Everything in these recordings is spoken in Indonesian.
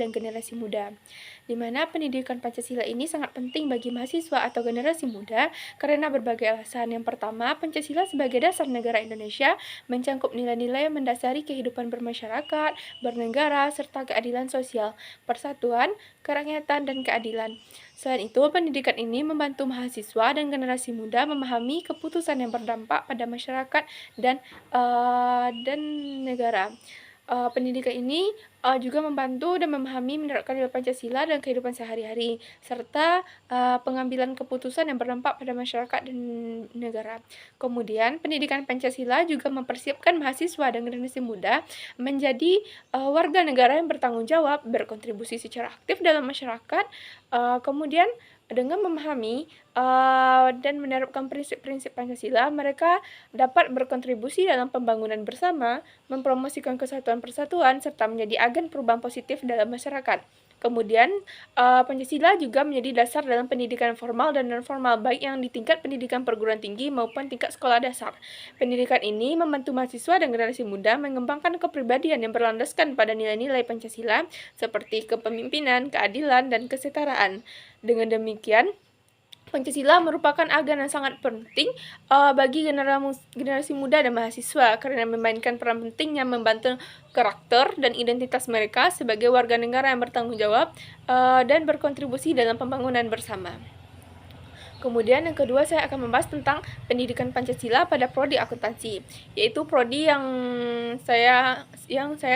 dan generasi muda. Di mana pendidikan Pancasila ini sangat penting bagi mahasiswa atau generasi muda karena berbagai alasan. Yang pertama, Pancasila sebagai dasar negara Indonesia mencangkup nilai-nilai yang mendasari kehidupan bermasyarakat, bernegara, serta keadilan sosial, persatuan, kerakyatan, dan keadilan. Selain itu, pendidikan ini membantu mahasiswa dan generasi muda memahami keputusan yang berdampak pada masyarakat dan negara. Pendidikan ini juga membantu dan memahami menerapkan nilai Pancasila dan kehidupan sehari-hari, serta pengambilan keputusan yang berdampak pada masyarakat dan negara. Kemudian, pendidikan Pancasila juga mempersiapkan mahasiswa dan generasi muda menjadi warga negara yang bertanggung jawab, berkontribusi secara aktif dalam masyarakat. Kemudian, dengan memahami dan menerapkan prinsip-prinsip Pancasila, mereka dapat berkontribusi dalam pembangunan bersama, mempromosikan kesatuan persatuan, serta menjadi agen perubahan positif dalam masyarakat. Kemudian, Pancasila juga menjadi dasar dalam pendidikan formal dan non-formal, baik yang di tingkat pendidikan perguruan tinggi maupun tingkat sekolah dasar. Pendidikan ini membantu mahasiswa dan generasi muda mengembangkan kepribadian yang berlandaskan pada nilai-nilai Pancasila, seperti kepemimpinan, keadilan, dan kesetaraan. Dengan demikian, Pancasila merupakan agen yang sangat penting bagi generasi muda dan mahasiswa karena memainkan peran penting yang membantu karakter dan identitas mereka sebagai warga negara yang bertanggung jawab dan berkontribusi dalam pembangunan bersama. Kemudian yang kedua, saya akan membahas tentang pendidikan Pancasila pada prodi akuntansi, yaitu prodi yang saya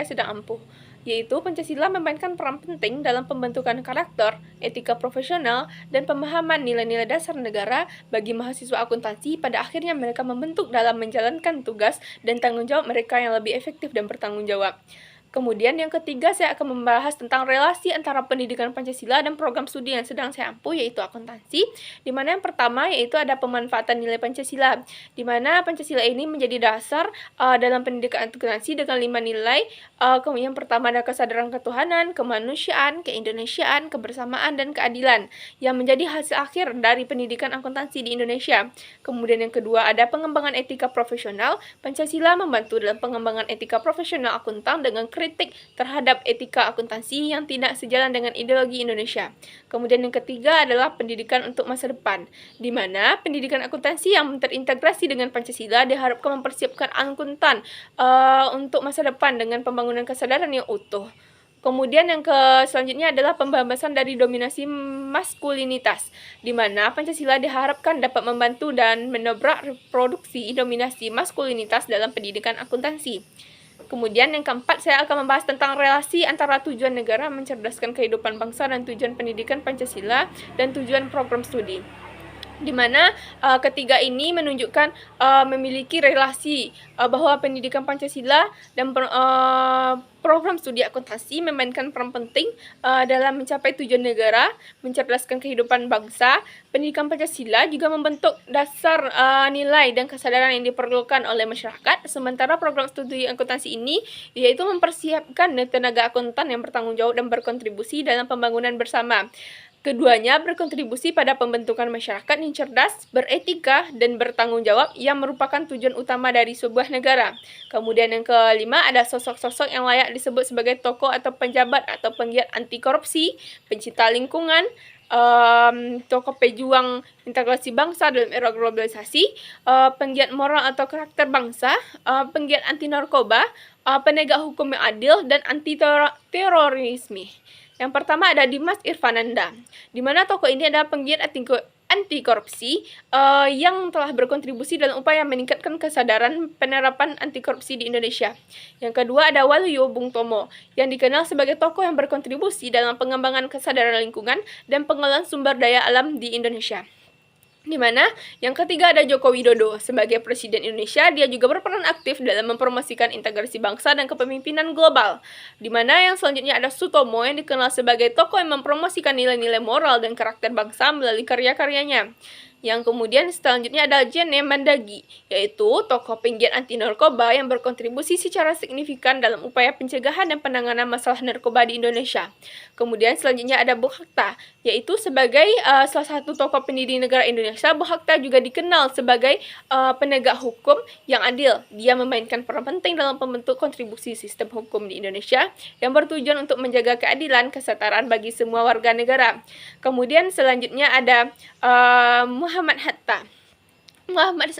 sedang ampuh. Yaitu Pancasila memainkan peran penting dalam pembentukan karakter, etika profesional, dan pemahaman nilai-nilai dasar negara bagi mahasiswa akuntansi. Pada akhirnya mereka membentuk dalam menjalankan tugas dan tanggung jawab mereka yang lebih efektif dan bertanggung jawab. Kemudian yang ketiga, saya akan membahas tentang relasi antara pendidikan Pancasila dan program studi yang sedang saya ampuh, yaitu akuntansi, di mana yang pertama yaitu ada pemanfaatan nilai Pancasila, di mana Pancasila ini menjadi dasar dalam pendidikan akuntansi dengan 5 nilai. Yang pertama ada kesadaran ketuhanan, kemanusiaan, keindonesiaan, kebersamaan, dan keadilan, yang menjadi hasil akhir dari pendidikan akuntansi di Indonesia. Kemudian yang kedua ada pengembangan etika profesional. Pancasila membantu dalam pengembangan etika profesional akuntan dengan kritik terhadap etika akuntansi yang tidak sejalan dengan ideologi Indonesia. Kemudian yang ketiga adalah pendidikan untuk masa depan, di mana pendidikan akuntansi yang terintegrasi dengan Pancasila diharapkan mempersiapkan akuntan untuk masa depan dengan pembangunan kesadaran yang utuh. Kemudian yang selanjutnya adalah pembebasan dari dominasi maskulinitas, di mana Pancasila diharapkan dapat membantu dan mendobrak reproduksi dominasi maskulinitas dalam pendidikan akuntansi. Kemudian yang keempat, saya akan membahas tentang relasi antara tujuan negara mencerdaskan kehidupan bangsa dan tujuan pendidikan Pancasila dan tujuan program studi. Di mana ketiga ini menunjukkan memiliki relasi bahwa pendidikan Pancasila dan program studi akuntansi memainkan peran penting dalam mencapai tujuan negara, mencerdaskan kehidupan bangsa. Pendidikan Pancasila juga membentuk dasar nilai dan kesadaran yang diperlukan oleh masyarakat, sementara program studi akuntansi ini yaitu mempersiapkan tenaga akuntan yang bertanggung jawab dan berkontribusi dalam pembangunan bersama. Keduanya berkontribusi pada pembentukan masyarakat yang cerdas, beretika, dan bertanggung jawab yang merupakan tujuan utama dari sebuah negara. Kemudian yang kelima ada sosok-sosok yang layak disebut sebagai tokoh atau penjabat atau penggiat anti korupsi, pencinta lingkungan, tokoh pejuang integrasi bangsa dalam era globalisasi, penggiat moral atau karakter bangsa, penggiat anti narkoba, penegak hukum yang adil, dan anti terorisme. Yang pertama ada Dimas Irfananda, di mana tokoh ini adalah penggiat anti korupsi yang telah berkontribusi dalam upaya meningkatkan kesadaran penerapan anti korupsi di Indonesia. Yang kedua ada Waluyo Bung Tomo, yang dikenal sebagai tokoh yang berkontribusi dalam pengembangan kesadaran lingkungan dan pengelolaan sumber daya alam di Indonesia. Di mana yang ketiga ada Joko Widodo. Sebagai Presiden Indonesia, dia juga berperan aktif dalam mempromosikan integrasi bangsa dan kepemimpinan global. Di mana yang selanjutnya ada Sutomo, yang dikenal sebagai tokoh yang mempromosikan nilai-nilai moral dan karakter bangsa melalui karya-karyanya. Yang kemudian selanjutnya ada Jene Mandagi, yaitu tokoh penggiat anti narkoba yang berkontribusi secara signifikan dalam upaya pencegahan dan penanganan masalah narkoba di Indonesia. Kemudian selanjutnya ada Bung Hatta, yaitu sebagai salah satu tokoh pendiri negara Indonesia. Bung Hatta juga dikenal sebagai penegak hukum yang adil. Dia memainkan peran penting dalam pembentuk kontribusi sistem hukum di Indonesia yang bertujuan untuk menjaga keadilan, kesetaraan bagi semua warga negara. Kemudian selanjutnya ada Muhammad Hatta.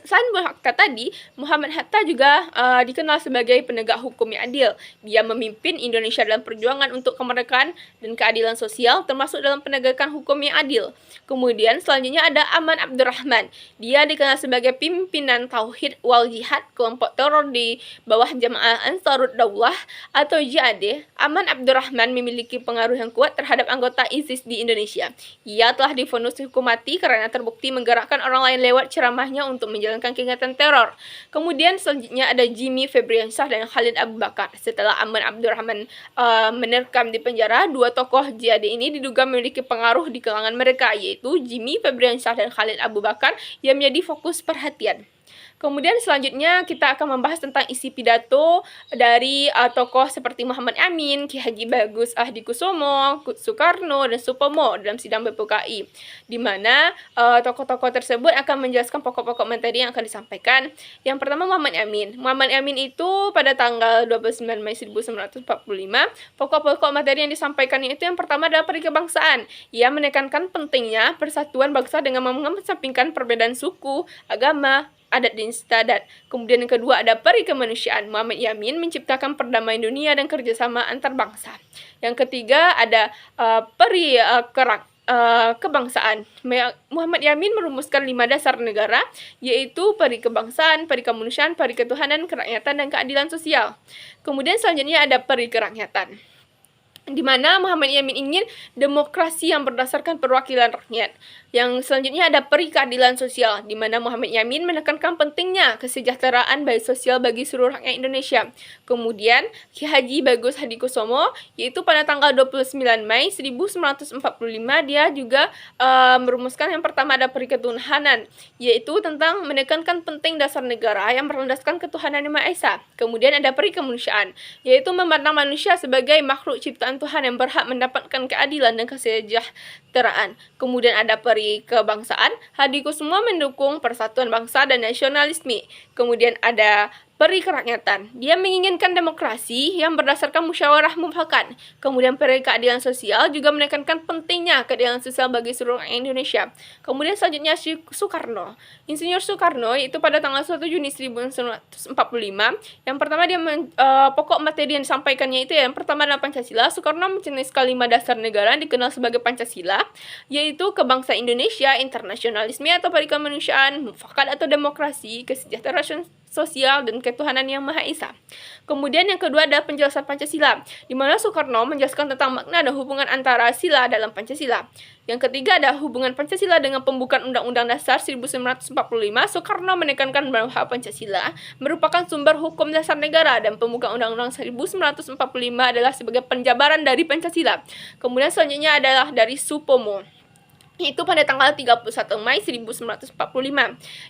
Selain Bung Hatta tadi, Muhammad Hatta juga dikenal sebagai penegak hukum yang adil. Dia memimpin Indonesia dalam perjuangan untuk kemerdekaan dan keadilan sosial, termasuk dalam penegakan hukum yang adil. Kemudian selanjutnya ada Aman Abdurrahman. Dia dikenal sebagai pimpinan Tauhid wal Jihad, kelompok teror di bawah Jamaah Ansarud Daulah atau JAD. Aman Abdurrahman memiliki pengaruh yang kuat terhadap anggota ISIS di Indonesia. Ia telah divonis hukum mati karena terbukti menggerakkan orang lain lewat ceramahnya untuk menjalankan kegiatan teror. Kemudian selanjutnya ada Jimmy Febriansyah dan Khalid Abu Bakar. Setelah Aman Abdurrahman menerkam di penjara, dua tokoh JAD ini diduga memiliki pengaruh di kalangan mereka, yaitu Jimmy Febriansyah dan Khalid Abu Bakar, yang menjadi fokus perhatian. Kemudian selanjutnya kita akan membahas tentang isi pidato dari tokoh seperti Muhammad Amin, Ki Haji Bagus Ahdikusumo, Soekarno, dan Supomo dalam sidang BPUKI, di mana tokoh-tokoh tersebut akan menjelaskan pokok-pokok materi yang akan disampaikan. Yang pertama Muhammad Amin. Muhammad Amin itu pada tanggal 29 Mei 1945, pokok-pokok materi yang disampaikan itu yang pertama adalah perikebangsaan. Ia menekankan pentingnya persatuan bangsa dengan mengesampingkan perbedaan suku, agama, adat dan istiadat. Kemudian yang kedua ada peri kemanusiaan. Muhammad Yamin menciptakan perdamaian dunia dan kerjasama antar bangsa. Yang ketiga ada peri kebangsaan. Muhammad Yamin merumuskan 5 dasar negara, yaitu peri kebangsaan, peri kemanusiaan, peri ketuhanan, kerakyatan, dan keadilan sosial. Kemudian selanjutnya ada peri kerakyatan, di mana Muhammad Yamin ingin demokrasi yang berdasarkan perwakilan rakyat. Yang selanjutnya ada peri keadilan sosial, di mana Muhammad Yamin menekankan pentingnya kesejahteraan baik sosial bagi seluruh rakyat Indonesia. Kemudian Ki Haji Bagus Hadikusumo, yaitu pada tanggal 29 Mei 1945, dia juga merumuskan yang pertama ada peri ketuhanan, yaitu tentang menekankan penting dasar negara yang berlandaskan ketuhanan Yang Maha Esa. Kemudian ada peri kemanusiaan, yaitu memandang manusia sebagai makhluk ciptaan Tuhan yang berhak mendapatkan keadilan dan kesejahteraan. Kemudian ada peri kebangsaan, Hadikusumo mendukung persatuan bangsa dan nasionalisme. Kemudian ada peri kerakyatan, dia menginginkan demokrasi yang berdasarkan musyawarah mufakat. Kemudian peri keadilan sosial juga menekankan pentingnya keadilan sosial bagi seluruh rakyat Indonesia. Kemudian selanjutnya Soekarno. Insinyur Soekarno itu pada tanggal 1 Juni 1945, yang pertama dia pokok materi yang disampaikannya itu yang pertama adalah Pancasila. Soekarno mencetuskan 5 dasar negara yang dikenal sebagai Pancasila, yaitu kebangsaan Indonesia, internasionalisme atau peri kemanusiaan, mufakat atau demokrasi, kesejahteraan sosial, dan ketuhanan Yang Maha Esa. Kemudian yang kedua adalah penjelasan Pancasila, di mana Soekarno menjelaskan tentang makna dan hubungan antara sila dalam Pancasila. Yang ketiga adalah hubungan Pancasila dengan pembukaan Undang-Undang Dasar 1945. Soekarno menekankan bahwa Pancasila merupakan sumber hukum dasar negara dan pembukaan Undang-Undang 1945 adalah sebagai penjabaran dari Pancasila. Kemudian selanjutnya adalah dari Supomo, itu pada tanggal 31 Mei 1945.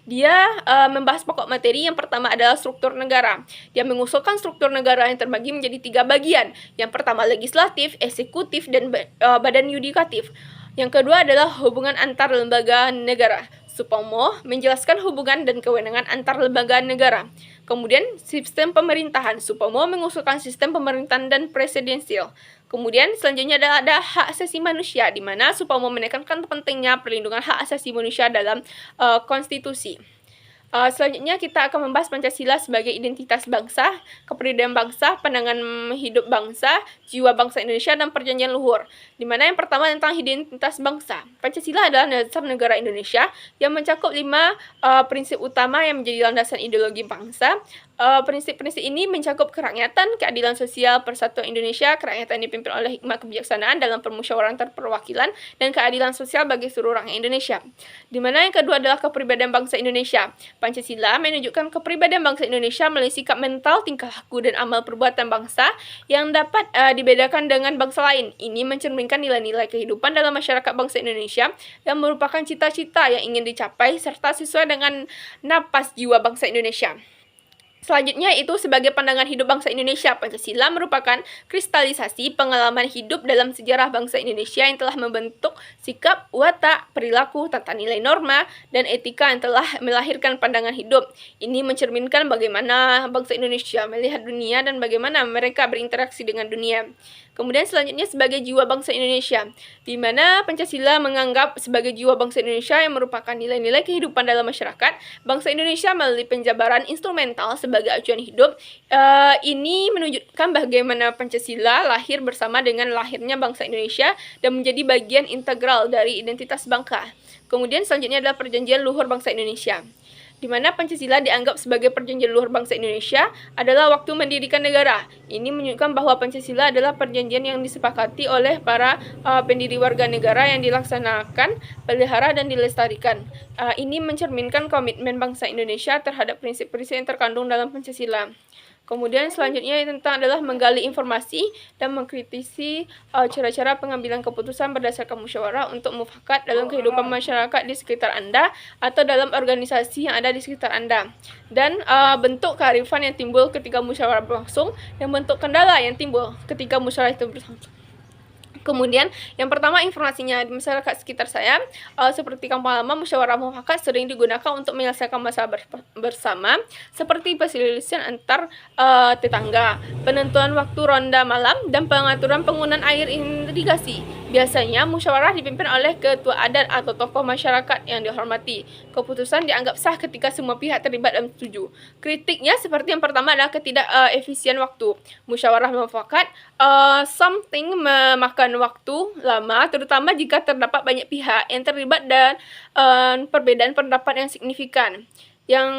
Dia membahas pokok materi. Yang pertama adalah struktur negara. Dia mengusulkan struktur negara yang terbagi menjadi 3 bagian. Yang pertama legislatif, eksekutif, dan badan yudikatif. Yang kedua adalah hubungan antar lembaga negara. Supomo menjelaskan hubungan dan kewenangan antar lembaga negara. Kemudian sistem pemerintahan. Supomo mengusulkan sistem pemerintahan dan presidensial. Kemudian selanjutnya ada hak asasi manusia, di mana Supomo menekankan pentingnya perlindungan hak asasi manusia dalam konstitusi. Selanjutnya kita akan membahas Pancasila sebagai identitas bangsa, kepribadian bangsa, pandangan hidup bangsa, jiwa bangsa Indonesia, dan perjanjian luhur. Di mana yang pertama tentang identitas bangsa. Pancasila adalah dasar negara Indonesia yang mencakup 5 prinsip utama yang menjadi landasan ideologi bangsa. Prinsip-prinsip ini mencakup kerakyatan, keadilan sosial, persatuan Indonesia, kerakyatan dipimpin oleh hikmat kebijaksanaan dalam permusyawaratan terperwakilan, dan keadilan sosial bagi seluruh rakyat Indonesia. Di mana yang kedua adalah kepribadian bangsa Indonesia. Pancasila menunjukkan kepribadian bangsa Indonesia melalui sikap mental, tingkah laku, dan amal perbuatan bangsa yang dapat dibedakan dengan bangsa lain. Ini mencerminkan nilai-nilai kehidupan dalam masyarakat bangsa Indonesia yang merupakan cita-cita yang ingin dicapai serta sesuai dengan napas jiwa bangsa Indonesia. Selanjutnya itu sebagai pandangan hidup bangsa Indonesia, Pancasila merupakan kristalisasi pengalaman hidup dalam sejarah bangsa Indonesia yang telah membentuk sikap, watak, perilaku, tata nilai norma, dan etika yang telah melahirkan pandangan hidup. Ini mencerminkan bagaimana bangsa Indonesia melihat dunia dan bagaimana mereka berinteraksi dengan dunia. Kemudian selanjutnya sebagai jiwa bangsa Indonesia, di mana Pancasila menganggap sebagai jiwa bangsa Indonesia yang merupakan nilai-nilai kehidupan dalam masyarakat bangsa Indonesia melalui penjabaran instrumental sebagai acuan hidup. Ini menunjukkan bagaimana Pancasila lahir bersama dengan lahirnya bangsa Indonesia dan menjadi bagian integral dari identitas bangsa. Kemudian selanjutnya adalah Perjanjian Luhur Bangsa Indonesia, di mana Pancasila dianggap sebagai perjanjian luhur bangsa Indonesia adalah waktu mendirikan negara. Ini menunjukkan bahwa Pancasila adalah perjanjian yang disepakati oleh para pendiri warga negara yang dilaksanakan, pelihara, dan dilestarikan. Ini mencerminkan komitmen bangsa Indonesia terhadap prinsip-prinsip yang terkandung dalam Pancasila. Kemudian selanjutnya tentang adalah menggali informasi dan mengkritisi cara-cara pengambilan keputusan berdasarkan musyawarah untuk mufakat dalam kehidupan masyarakat di sekitar Anda atau dalam organisasi yang ada di sekitar Anda. Dan bentuk kearifan yang timbul ketika musyawarah berlangsung dan bentuk kendala yang timbul ketika musyawarah itu berlangsung. Kemudian yang pertama informasinya di masyarakat sekitar saya, seperti kampung halaman, musyawarah mufakat sering digunakan untuk menyelesaikan masalah bersama seperti perselisihan antar tetangga, penentuan waktu ronda malam, dan pengaturan penggunaan air irigasi. Biasanya musyawarah dipimpin oleh ketua adat atau tokoh masyarakat yang dihormati. Keputusan dianggap sah ketika semua pihak terlibat dan setuju. Kritiknya seperti yang pertama adalah ketidakefisien waktu. Musyawarah mufakat something memakan waktu lama, terutama jika terdapat banyak pihak yang terlibat dan perbedaan pendapat yang signifikan. Yang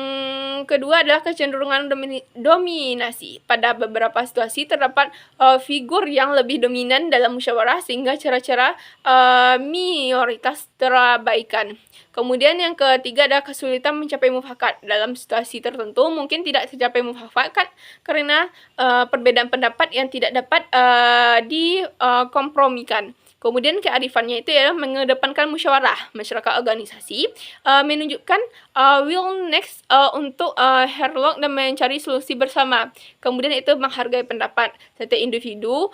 kedua adalah kecenderungan dominasi. Pada beberapa situasi terdapat figur yang lebih dominan dalam musyawarah sehingga cara-cara minoritas terabaikan. Kemudian yang ketiga adalah kesulitan mencapai mufakat. Dalam situasi tertentu mungkin tidak tercapai mufakat karena perbedaan pendapat yang tidak dapat dikompromikan. Kemudian kearifannya itu adalah mengedepankan musyawarah. Masyarakat organisasi menunjukkan willingness untuk herlok dan mencari solusi bersama. Kemudian itu menghargai pendapat setiap individu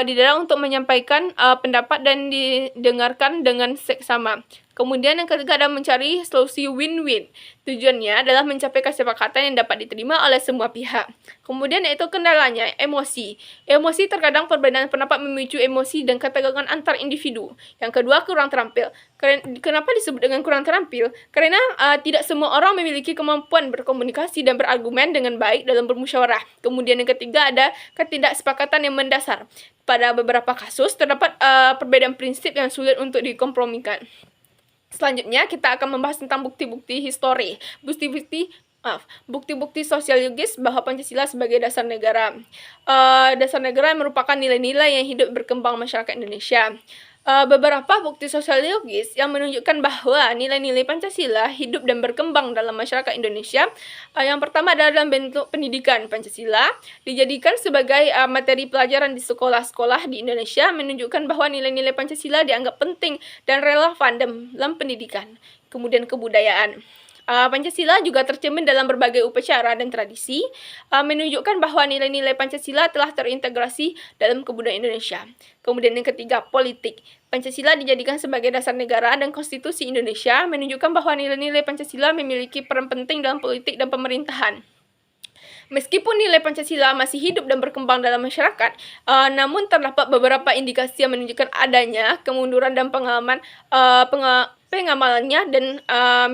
di dalam untuk menyampaikan pendapat dan didengarkan dengan seksama. Kemudian yang ketiga adalah mencari solusi win-win. Tujuannya adalah mencapai kesepakatan yang dapat diterima oleh semua pihak. Kemudian yaitu kendalanya, emosi. Emosi terkadang perbedaan pendapat memicu emosi dan ketegangan antar individu. Yang kedua, kurang terampil. Kenapa disebut dengan kurang terampil? Karena tidak semua orang memiliki kemampuan berkomunikasi dan berargumen dengan baik dalam bermusyawarah. Kemudian yang ketiga ada ketidaksepakatan yang mendasar. Pada beberapa kasus terdapat perbedaan prinsip yang sulit untuk dikompromikan. Selanjutnya kita akan membahas tentang bukti-bukti histori, bukti-bukti sosiologis bahwa Pancasila sebagai dasar negara. Dasar negara yang merupakan nilai-nilai yang hidup berkembang masyarakat Indonesia. Beberapa bukti sosiologis yang menunjukkan bahwa nilai-nilai Pancasila hidup dan berkembang dalam masyarakat Indonesia. Yang pertama adalah dalam bentuk pendidikan. Pancasila dijadikan sebagai materi pelajaran di sekolah-sekolah di Indonesia, menunjukkan bahwa nilai-nilai Pancasila dianggap penting dan relevan dalam pendidikan. Kemudian kebudayaan. Pancasila juga tercermin dalam berbagai upacara dan tradisi, menunjukkan bahwa nilai-nilai Pancasila telah terintegrasi dalam kebudayaan Indonesia. Kemudian yang ketiga, politik. Pancasila dijadikan sebagai dasar negara dan konstitusi Indonesia, menunjukkan bahwa nilai-nilai Pancasila memiliki peran penting dalam politik dan pemerintahan. Meskipun nilai Pancasila masih hidup dan berkembang dalam masyarakat, namun terdapat beberapa indikasi yang menunjukkan adanya kemunduran dan pengamalannya dan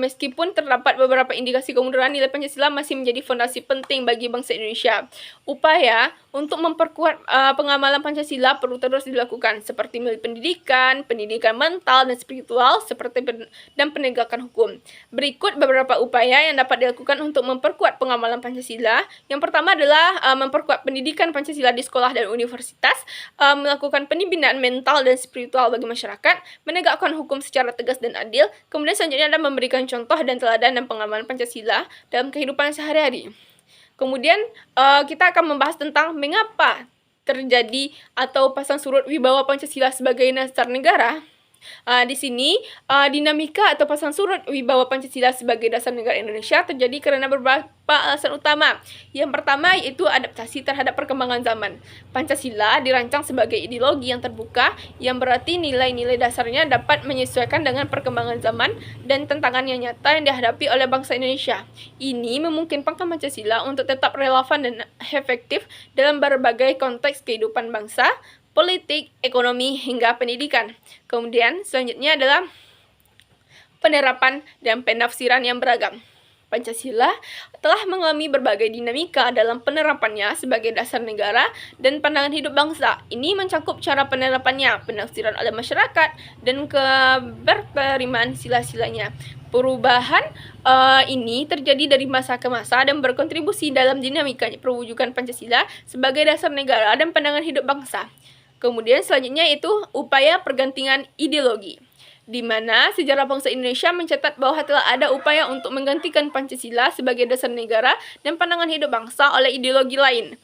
meskipun terdapat beberapa indikasi kemunduran, nilai Pancasila masih menjadi fondasi penting bagi bangsa Indonesia. Upaya untuk memperkuat pengamalan Pancasila perlu terus dilakukan, seperti melalui pendidikan, pendidikan mental dan spiritual, dan penegakan hukum. Berikut beberapa upaya yang dapat dilakukan untuk memperkuat pengamalan Pancasila. Yang pertama adalah memperkuat pendidikan Pancasila di sekolah dan universitas, melakukan pembinaan mental dan spiritual bagi masyarakat, menegakkan hukum secara tegas dan adil. Kemudian selanjutnya adalah memberikan contoh dan teladan dan pengamalan Pancasila dalam kehidupan sehari-hari. Kemudian kita akan membahas tentang mengapa terjadi atau pasang surut wibawa Pancasila sebagai dasar negara. Di sini dinamika atau pasang surut wibawa Pancasila sebagai dasar negara Indonesia terjadi karena beberapa alasan utama. Yang pertama yaitu adaptasi terhadap perkembangan zaman. Pancasila dirancang sebagai ideologi yang terbuka, yang berarti nilai-nilai dasarnya dapat menyesuaikan dengan perkembangan zaman dan tantangan yang nyata yang dihadapi oleh bangsa Indonesia. Ini memungkinkan Pancasila untuk tetap relevan dan efektif dalam berbagai konteks kehidupan bangsa, politik, ekonomi, hingga pendidikan. Kemudian selanjutnya adalah penerapan dan penafsiran yang beragam. Pancasila telah mengalami berbagai dinamika dalam penerapannya sebagai dasar negara dan pandangan hidup bangsa. Ini mencakup cara penerapannya, penafsiran oleh masyarakat, dan keberterimaan sila-silanya. Perubahan ini terjadi dari masa ke masa dan berkontribusi dalam dinamika perwujudan Pancasila sebagai dasar negara dan pandangan hidup bangsa. Kemudian selanjutnya itu upaya pergantian ideologi, di mana sejarah bangsa Indonesia mencatat bahwa telah ada upaya untuk menggantikan Pancasila sebagai dasar negara dan pandangan hidup bangsa oleh ideologi lain.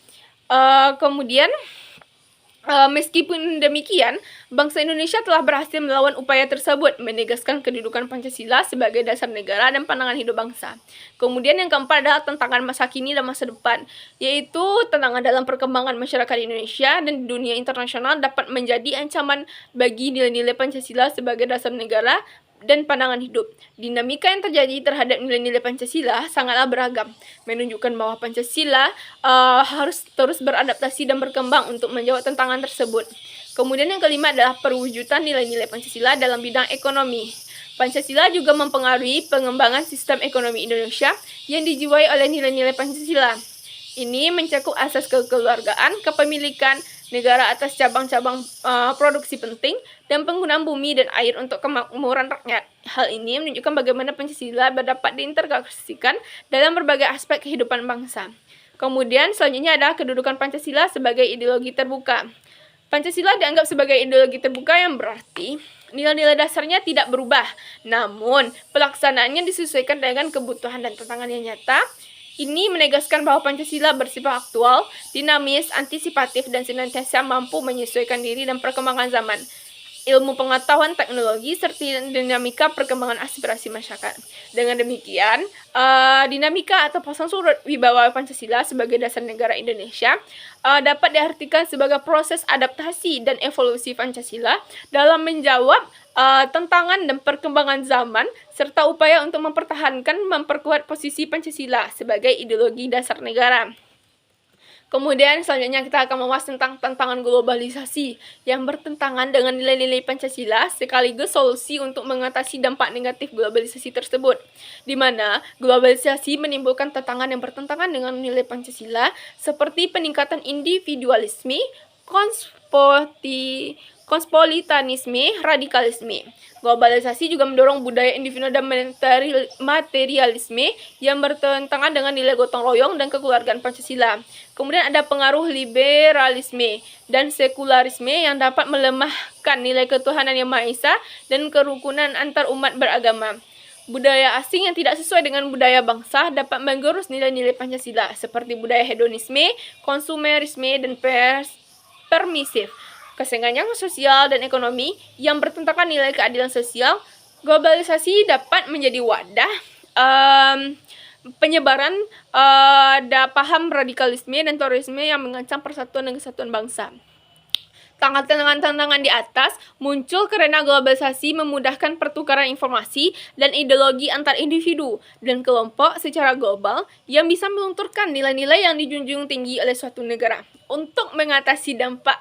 Meskipun demikian, bangsa Indonesia telah berhasil melawan upaya tersebut, menegaskan kedudukan Pancasila sebagai dasar negara dan pandangan hidup bangsa. Kemudian yang keempat adalah tantangan masa kini dan masa depan, yaitu tantangan dalam perkembangan masyarakat Indonesia dan dunia internasional dapat menjadi ancaman bagi nilai-nilai Pancasila sebagai dasar negara dan pandangan hidup. Dinamika yang terjadi terhadap nilai-nilai Pancasila sangatlah beragam, menunjukkan bahwa Pancasila harus terus beradaptasi dan berkembang untuk menjawab tantangan tersebut. Kemudian yang kelima adalah perwujudan nilai-nilai Pancasila dalam bidang ekonomi. Pancasila juga mempengaruhi pengembangan sistem ekonomi Indonesia yang dijiwai oleh nilai-nilai Pancasila. Ini mencakup asas kekeluargaan, kepemilikan negara atas cabang-cabang produksi penting, dan penggunaan bumi dan air untuk kemakmuran rakyat. Hal ini menunjukkan bagaimana Pancasila dapat diintegrasikan dalam berbagai aspek kehidupan bangsa. Kemudian selanjutnya adalah kedudukan Pancasila sebagai ideologi terbuka. Pancasila dianggap sebagai ideologi terbuka yang berarti nilai-nilai dasarnya tidak berubah, namun pelaksanaannya disesuaikan dengan kebutuhan dan tantangan yang nyata. Ini menegaskan bahwa Pancasila bersifat aktual, dinamis, antisipatif, dan senantiasa mampu menyesuaikan diri dan perkembangan zaman, ilmu pengetahuan teknologi, serta dinamika perkembangan aspirasi masyarakat. Dengan demikian, dinamika atau pasang surut wibawa Pancasila sebagai dasar negara Indonesia dapat diartikan sebagai proses adaptasi dan evolusi Pancasila dalam menjawab tantangan dan perkembangan zaman, serta upaya untuk memperkuat posisi Pancasila sebagai ideologi dasar negara. Kemudian selanjutnya kita akan membahas tentang tantangan globalisasi yang bertentangan dengan nilai-nilai Pancasila sekaligus solusi untuk mengatasi dampak negatif globalisasi tersebut, di mana globalisasi menimbulkan tantangan yang bertentangan dengan nilai Pancasila seperti peningkatan individualisme, kosmopolitanisme, radikalisme. Globalisasi juga mendorong budaya individu dan materialisme yang bertentangan dengan nilai gotong royong dan kekeluargaan Pancasila. Kemudian ada pengaruh liberalisme dan sekularisme yang dapat melemahkan nilai ketuhanan yang Maha Esa dan kerukunan antar umat beragama. Budaya asing yang tidak sesuai dengan budaya bangsa dapat menggerus nilai-nilai Pancasila seperti budaya hedonisme, konsumerisme, dan permisif. Kesenjangan sosial dan ekonomi yang bertentangan nilai keadilan sosial. Globalisasi dapat menjadi wadah penyebaran paham radikalisme dan terorisme yang mengancam persatuan dan kesatuan bangsa. Tantangan-tantangan di atas muncul karena globalisasi memudahkan pertukaran informasi dan ideologi antar individu dan kelompok secara global yang bisa melunturkan nilai-nilai yang dijunjung tinggi oleh suatu negara. untuk mengatasi dampak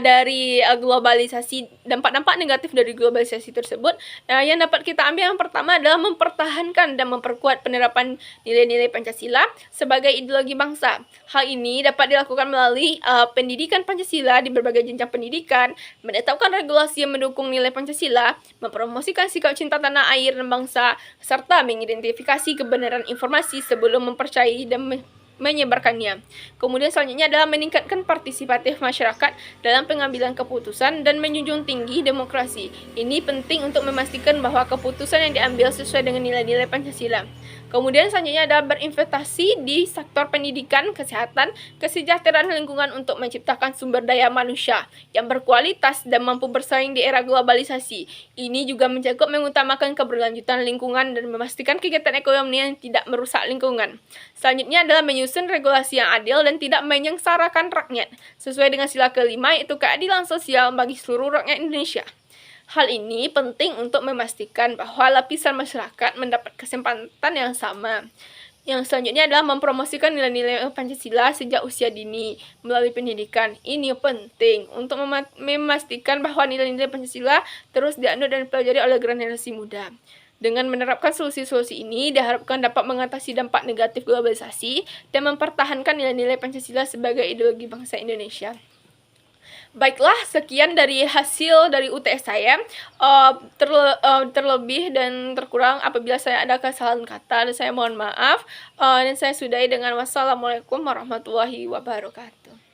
dari globalisasi, dampak-dampak negatif dari globalisasi tersebut, yang dapat kita ambil yang pertama adalah mempertahankan dan memperkuat penerapan nilai-nilai Pancasila sebagai ideologi bangsa. Hal ini dapat dilakukan melalui pendidikan Pancasila di berbagai jenjang pendidikan, menetapkan regulasi yang mendukung nilai Pancasila, mempromosikan sikap cinta tanah air dan bangsa, serta mengidentifikasi kebenaran informasi sebelum mempercayai dan menyebarkannya. Kemudian selanjutnya adalah meningkatkan partisipatif masyarakat dalam pengambilan keputusan dan menjunjung tinggi demokrasi. Ini penting untuk memastikan bahwa keputusan yang diambil sesuai dengan nilai-nilai Pancasila. Kemudian selanjutnya adalah berinvestasi di sektor pendidikan, kesehatan, kesejahteraan lingkungan untuk menciptakan sumber daya manusia yang berkualitas dan mampu bersaing di era globalisasi. Ini juga mencakup mengutamakan keberlanjutan lingkungan dan memastikan kegiatan ekonomi yang tidak merusak lingkungan. Selanjutnya adalah menyusun regulasi yang adil dan tidak menyengsarakan rakyat, sesuai dengan sila kelima, yaitu keadilan sosial bagi seluruh rakyat Indonesia. Hal ini penting untuk memastikan bahwa lapisan masyarakat mendapat kesempatan yang sama. Yang selanjutnya adalah mempromosikan nilai-nilai Pancasila sejak usia dini melalui pendidikan. Ini penting untuk memastikan bahwa nilai-nilai Pancasila terus dianut dan dipelajari oleh generasi muda. Dengan menerapkan solusi-solusi ini, diharapkan dapat mengatasi dampak negatif globalisasi dan mempertahankan nilai-nilai Pancasila sebagai ideologi bangsa Indonesia. Baiklah, sekian dari hasil dari UTS saya. Terlebih dan terkurang apabila saya ada kesalahan kata, dan saya mohon maaf. Dan saya sudahi dengan wassalamualaikum warahmatullahi wabarakatuh.